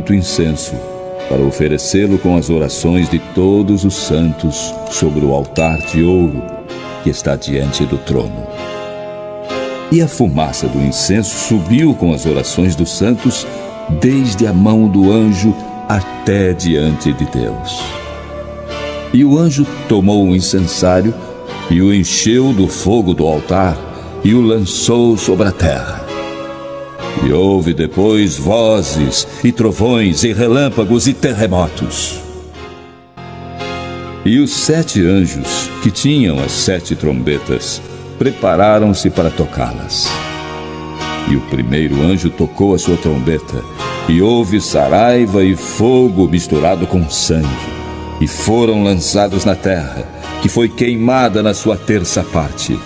muito incenso, para oferecê-lo com as orações de todos os santos sobre o altar de ouro que está diante do trono. E a fumaça do incenso subiu com as orações dos santos desde a mão do anjo até diante de Deus. E o anjo tomou o incensário e o encheu do fogo do altar e o lançou sobre a terra. E houve depois vozes e trovões e relâmpagos e terremotos. E os 7 anjos que tinham as 7 trombetas prepararam-se para tocá-las. E o primeiro anjo tocou a sua trombeta, e houve saraiva e fogo misturado com sangue, e foram lançados na terra, que foi queimada na sua terça parte.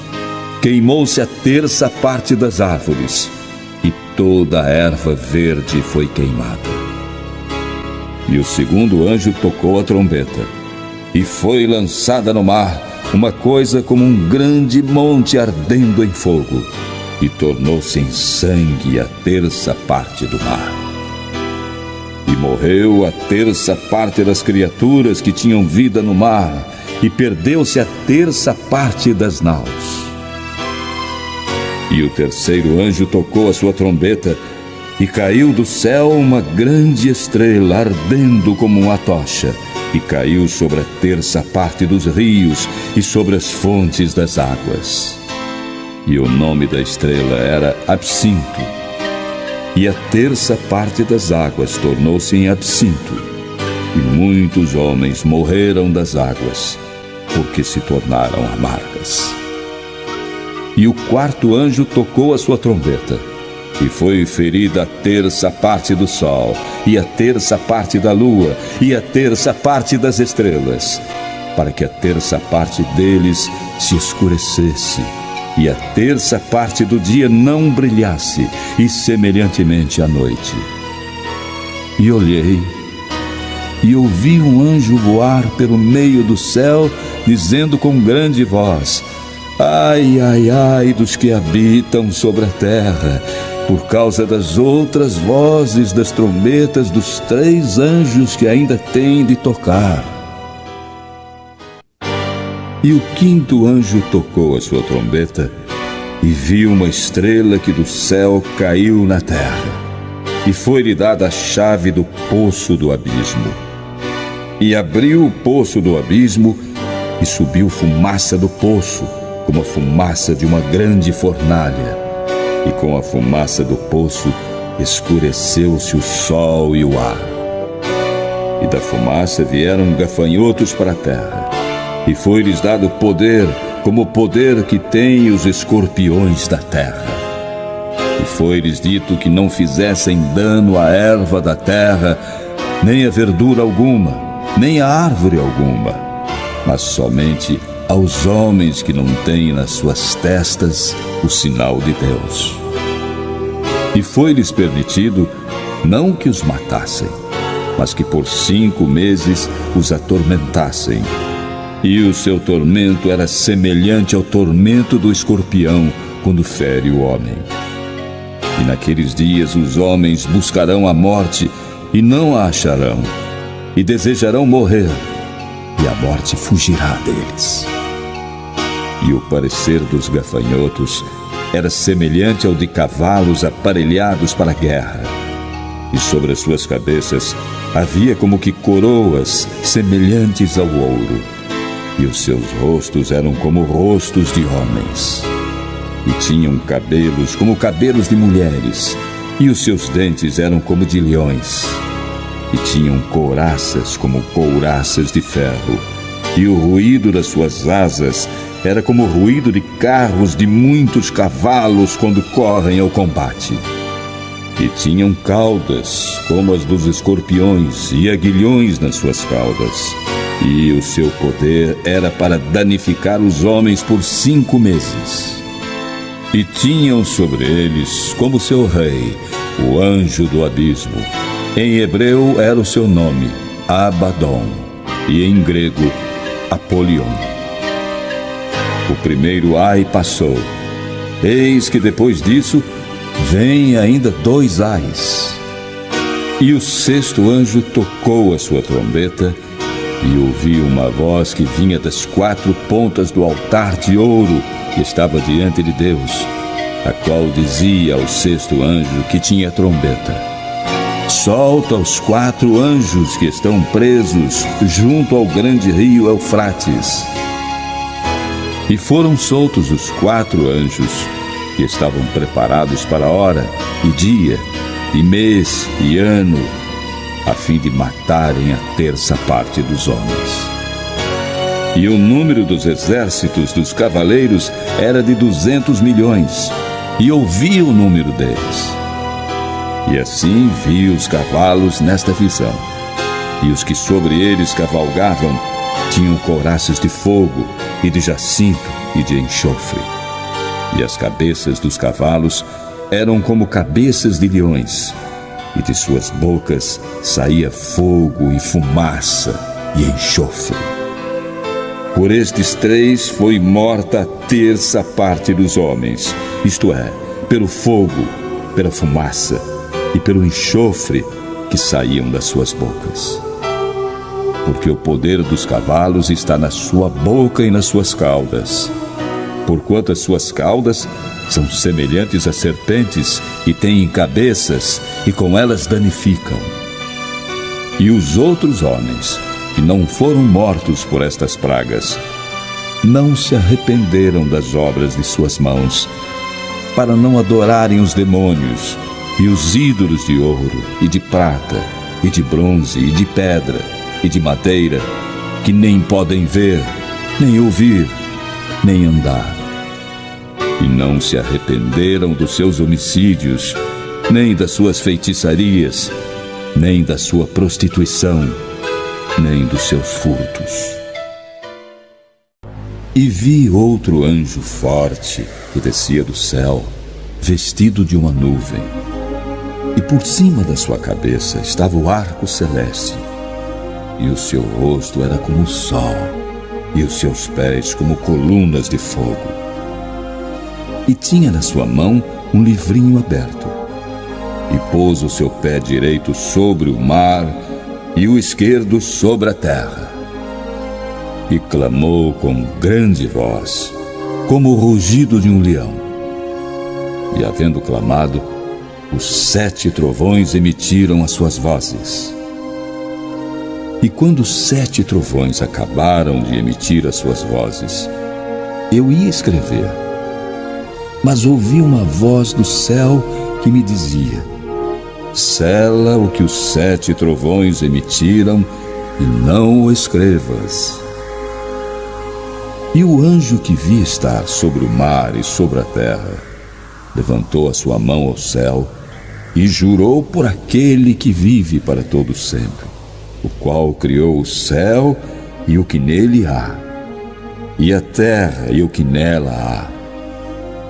Queimou-se a terça parte das árvores, e toda a erva verde foi queimada. E o segundo anjo tocou a trombeta, e foi lançada no mar uma coisa como um grande monte ardendo em fogo, e tornou-se em sangue a terça parte do mar. E morreu a terça parte das criaturas que tinham vida no mar, e perdeu-se a terça parte das naus. E o terceiro anjo tocou a sua trombeta, e caiu do céu uma grande estrela ardendo como uma tocha, e caiu sobre a terça parte dos rios e sobre as fontes das águas. E o nome da estrela era Absinto. E a terça parte das águas tornou-se em absinto, e muitos homens morreram das águas, porque se tornaram amargas. E o quarto anjo tocou a sua trombeta, e foi ferida a terça parte do sol, e a terça parte da lua, e a terça parte das estrelas, para que a terça parte deles se escurecesse, e a terça parte do dia não brilhasse, e semelhantemente à noite. E olhei, e ouvi um anjo voar pelo meio do céu, dizendo com grande voz: Ai, ai, ai dos que habitam sobre a terra, por causa das outras vozes das trombetas dos 3 anjos que ainda têm de tocar. E o quinto anjo tocou a sua trombeta, e viu uma estrela que do céu caiu na terra, e foi-lhe dada a chave do poço do abismo. E abriu o poço do abismo, e subiu fumaça do poço, como a fumaça de uma grande fornalha, e com a fumaça do poço escureceu-se o sol e o ar. E da fumaça vieram gafanhotos para a terra, e foi-lhes dado poder, como o poder que têm os escorpiões da terra. E foi-lhes dito que não fizessem dano à erva da terra, nem a verdura alguma, nem a árvore alguma, mas somente aos homens que não têm nas suas testas o sinal de Deus. E foi-lhes permitido não que os matassem, mas que por 5 meses os atormentassem. E o seu tormento era semelhante ao tormento do escorpião quando fere o homem. E naqueles dias os homens buscarão a morte e não a acharão, e desejarão morrer, e a morte fugirá deles. E o parecer dos gafanhotos era semelhante ao de cavalos aparelhados para a guerra. E sobre as suas cabeças havia como que coroas semelhantes ao ouro. E os seus rostos eram como rostos de homens. E tinham cabelos como cabelos de mulheres. E os seus dentes eram como de leões. E tinham couraças como couraças de ferro. E o ruído das suas asas era como o ruído de carros de muitos cavalos quando correm ao combate. E tinham caudas como as dos escorpiões e aguilhões nas suas caudas. E o seu poder era para danificar os homens por 5 meses. E tinham sobre eles como seu rei, o anjo do abismo. Em hebreu era o seu nome, Abaddon, e em grego, Apolion. O primeiro ai passou. Eis que depois disso, vem ainda 2 ais. E o sexto anjo tocou a sua trombeta, e ouvi uma voz que vinha das 4 pontas do altar de ouro que estava diante de Deus, a qual dizia ao sexto anjo que tinha a trombeta: solta os 4 anjos que estão presos junto ao grande rio Eufrates. E foram soltos os 4 anjos que estavam preparados para hora e dia e mês e ano, a fim de matarem a 1/3 parte dos homens. E o número dos exércitos dos cavaleiros era de 200 milhões, e ouvi o número deles. E assim vi os cavalos nesta visão, e os que sobre eles cavalgavam tinham couraças de fogo, e de jacinto, e de enxofre. E as cabeças dos cavalos eram como cabeças de leões, e de suas bocas saía fogo e fumaça e enxofre. Por estes 3 foi morta a 1/3 parte dos homens, isto é, pelo fogo, pela fumaça e pelo enxofre que saíam das suas bocas. Porque o poder dos cavalos está na sua boca e nas suas caudas, porquanto as suas caudas são semelhantes a serpentes e têm cabeças, e com elas danificam. E os outros homens, que não foram mortos por estas pragas, não se arrependeram das obras de suas mãos, para não adorarem os demônios e os ídolos de ouro e de prata e de bronze e de pedra e de madeira, que nem podem ver, nem ouvir, nem andar. E não se arrependeram dos seus homicídios, nem das suas feitiçarias, nem da sua prostituição, nem dos seus furtos. E vi outro anjo forte que descia do céu, vestido de uma nuvem, e por cima da sua cabeça estava o arco celeste, e o seu rosto era como o sol, e os seus pés como colunas de fogo. E tinha na sua mão um livrinho aberto, e pôs o seu pé direito sobre o mar e o esquerdo sobre a terra. E clamou com grande voz, como o rugido de um leão. E havendo clamado, os 7 trovões emitiram as suas vozes. E quando os 7 trovões acabaram de emitir as suas vozes, eu ia escrever, mas ouvi uma voz do céu que me dizia: sela o que os 7 trovões emitiram e não o escrevas. E o anjo que vi estar sobre o mar e sobre a terra levantou a sua mão ao céu e jurou por aquele que vive para todo sempre, o qual criou o céu e o que nele há, e a terra e o que nela há,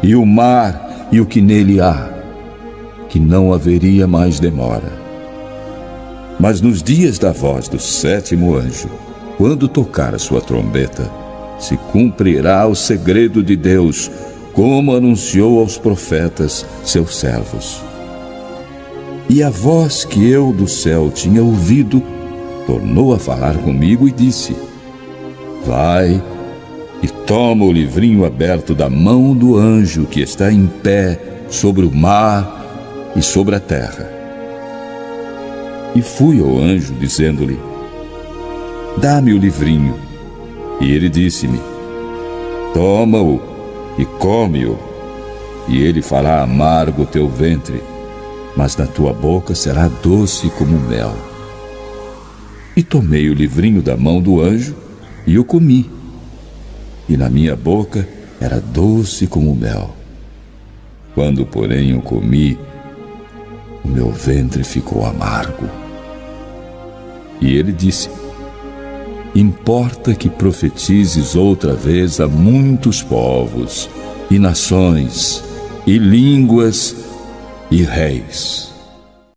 e o mar e o que nele há, que não haveria mais demora. Mas nos dias da voz do 7º anjo, quando tocar a sua trombeta, se cumprirá o segredo de Deus, como anunciou aos profetas, seus servos. E a voz que eu do céu tinha ouvido tornou a falar comigo e disse: vai e toma o livrinho aberto da mão do anjo que está em pé sobre o mar e sobre a terra. E fui ao anjo, dizendo-lhe: dá-me o livrinho. E ele disse-me: toma-o e come-o, e ele fará amargo o teu ventre, mas na tua boca será doce como mel. E tomei o livrinho da mão do anjo e o comi, e na minha boca era doce como mel. Quando, porém, o comi, o meu ventre ficou amargo. E ele disse: importa que profetizes outra vez a muitos povos, e nações, e línguas, e reis.